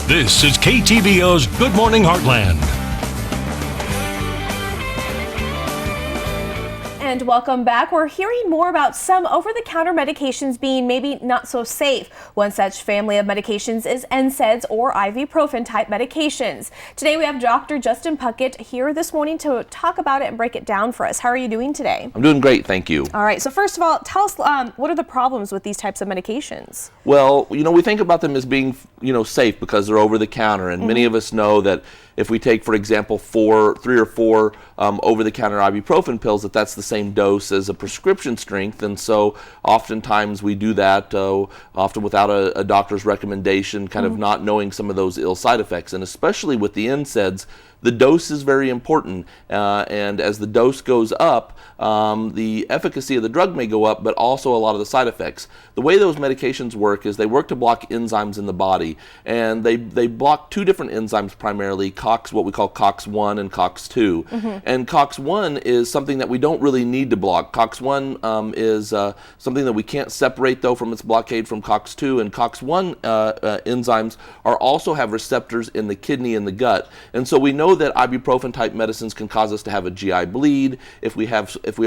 This is KTVO's Good Morning Heartland. And welcome back. We're hearing more about some over-the-counter medications being maybe not so safe. One such family of medications is NSAIDs or ibuprofen type medications. Today we have Dr. Justin Puckett here this morning to talk about it and break it down for us. How are you doing today? I'm doing great, thank you. All right, so first of all, tell us what are the problems with these types of medications? Well, we think about them as being, safe because they're over the counter, and many of us know that if we take, for example, 3 or 4 over-the-counter ibuprofen pills, that's the same dose as a prescription strength, and so oftentimes we do that, often without a doctor's recommendation, kind of not knowing some of those ill side effects, and especially with the NSAIDs, the dose is very important, and as the dose goes up, the efficacy of the drug may go up, but also a lot of the side effects. The way those medications work is they work to block enzymes in the body, and they block 2 different enzymes primarily, what we call COX-1 and COX-2. And COX-1 is something that we don't really need to block. COX-1 is something that we can't separate, though, from its blockade from COX-2, and COX-1 enzymes also have receptors in the kidney and the gut. And so we know that ibuprofen type medicines can cause us to have a GI bleed. If we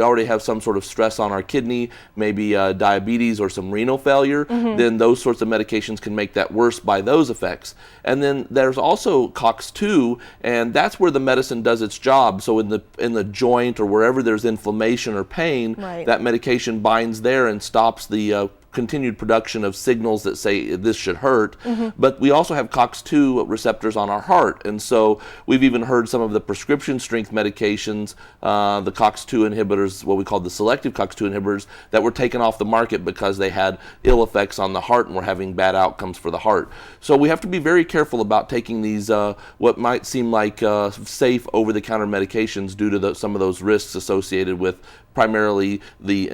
already have some sort of stress on our kidney, maybe diabetes or some renal failure, then those sorts of medications can make that worse by those effects. And then there's also COX-2, and that's where the medicine does its job. So in the joint or wherever there's inflammation or pain, that medication binds there and stops the continued production of signals that say this should hurt. But we also have COX-2 receptors on our heart, and so we've even heard some of the prescription strength medications, the COX-2 inhibitors, what we call the selective COX-2 inhibitors, that were taken off the market because they had ill effects on the heart and were having bad outcomes for the heart. So we have to be very careful about taking these what might seem like safe over-the-counter medications due to some of those risks associated with primarily the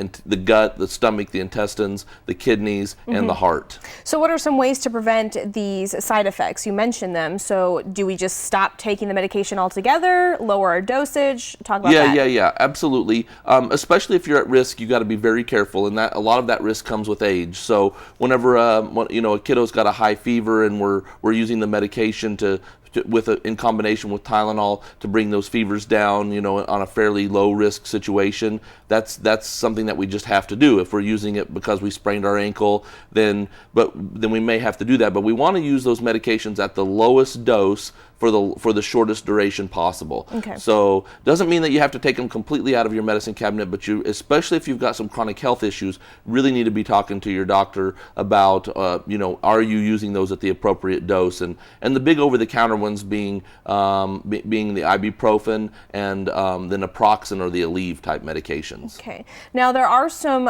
gut, the stomach, the intestines, the kidneys, and the heart. So what are some ways to prevent these side effects? You mentioned them. So do we just stop taking the medication altogether, lower our dosage? Talk about that. Yeah, absolutely. Especially if you're at risk, you got to be very careful, and a lot of that risk comes with age. So whenever a kiddo's got a high fever and we're using the medication in combination with Tylenol to bring those fevers down, on a fairly low risk situation, that's something that we just have to do. If we're using it because we sprained our ankle, then we may have to do that. But we want to use those medications at the lowest dose for the shortest duration possible. Okay. So doesn't mean that you have to take them completely out of your medicine cabinet, but especially if you've got some chronic health issues, really need to be talking to your doctor about are you using those at the appropriate dose, and the big over-the-counter ones being the ibuprofen and the naproxen or the Aleve type medications. Okay. Now there are some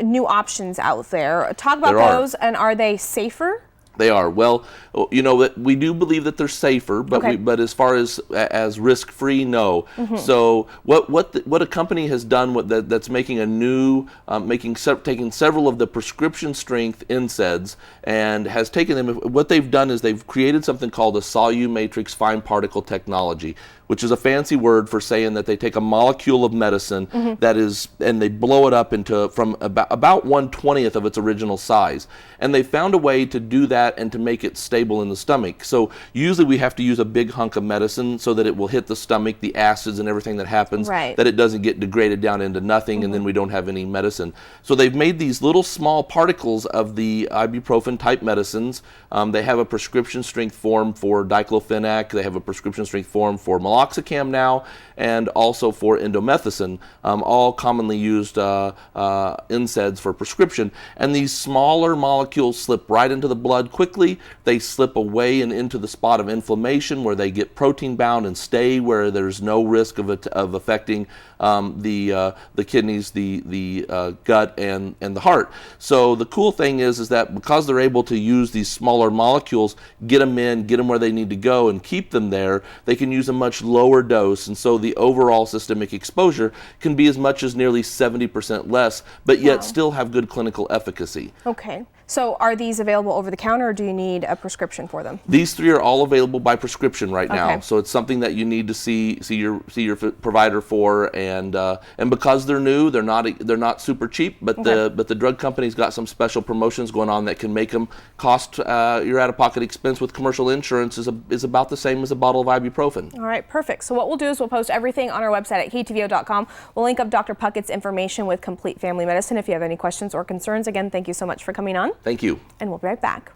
new options out there. Talk about those, and are they safer? They are. Well, we do believe that they're safer, but but as far as risk-free, no. So what a company has done that's making a new taking several of the prescription strength NSAIDs and has taken them. What they've done is they've created something called a Solu-Matrix fine particle technology, which is a fancy word for saying that they take a molecule of medicine and they blow it up from about 1/20th of its original size. And they found a way to do that and to make it stable in the stomach. So usually we have to use a big hunk of medicine so that it will hit the stomach, the acids and everything that happens, that it doesn't get degraded down into nothing, and then we don't have any medicine. So they've made these little small particles of the ibuprofen type medicines. They have a prescription strength form for diclofenac. They have a prescription strength form for meloxicam now, and also for indomethacin, all commonly used NSAIDs for prescription. And these smaller molecules slip right into the blood quickly. They slip away and into the spot of inflammation where they get protein bound and stay where there's no risk of affecting the kidneys, the gut, and the heart. So the cool thing is that because they're able to use these smaller molecules, get them where they need to go, and keep them there, they can use a much lower dose, and so the overall systemic exposure can be as much as nearly 70% less, but yet still have good clinical efficacy. Okay. So are these available over the counter, or do you need a prescription for them? These 3 are all available by prescription right now. So it's something that you need to see your provider for, and because they're new, they're not super cheap, but the drug company's got some special promotions going on that can make them cost your out-of-pocket expense with commercial insurance is about the same as a bottle of ibuprofen. All right, perfect. So what we'll do is we'll post everything on our website at ktvo.com. We'll link up Dr. Puckett's information with Complete Family Medicine if you have any questions or concerns. Again, thank you so much for coming on. Thank you. And we'll be right back.